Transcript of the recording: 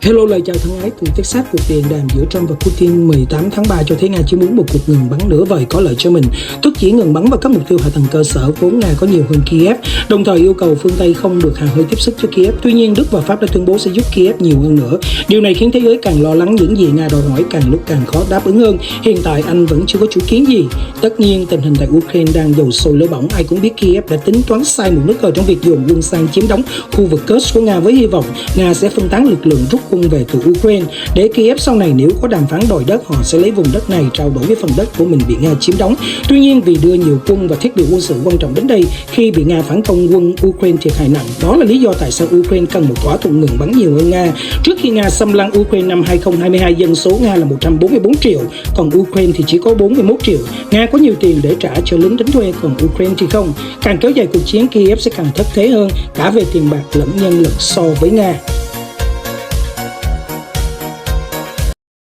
Hello, lời chào thân ái từ Texas. Cuộc điện đàm giữa Trump và Putin 18 tháng 3 cho thấy Nga chỉ muốn một cuộc ngừng bắn nửa vời có lợi cho mình, tức chỉ ngừng bắn vào các mục tiêu hạ tầng cơ sở vốn Nga có nhiều hơn Kiev, đồng thời yêu cầu phương Tây không được hà hơi tiếp sức cho Kiev. Tuy nhiên, Đức và Pháp đã tuyên bố sẽ giúp Kiev nhiều hơn nữa. Điều này khiến thế giới càng lo lắng, những gì Nga đòi hỏi càng lúc càng khó đáp ứng hơn. Hiện tại Anh vẫn chưa có chủ kiến gì. Tất nhiên, tình hình tại Ukraine đang dầu sôi lửa bỏng. Ai cũng biết Kiev đã tính toán sai một nước cờ trong việc dồn quân sang chiếm đóng khu vực Kursk của Nga với hy vọng Nga sẽ phân tán lực lượng rút quân về từ Ukraine, để Kiev sau này nếu có đàm phán đòi đất, họ sẽ lấy vùng đất này trao đổi với phần đất của mình bị Nga chiếm đóng. Tuy nhiên, vì đưa nhiều quân và thiết bị quân sự quan trọng đến đây, khi bị Nga phản công, quân Ukraine thiệt hại nặng. Đó là lý do tại sao Ukraine cần một thỏa thuận ngừng bắn nhiều hơn Nga. Trước khi Nga xâm lăng Ukraine năm 2022, dân số Nga là 144 triệu, còn Ukraine thì chỉ có 41 triệu. Nga có nhiều tiền để trả cho lính đánh thuê, còn Ukraine thì không. Càng kéo dài cuộc chiến, Kiev sẽ càng thất thế hơn, cả về tiền bạc lẫn nhân lực so với Nga.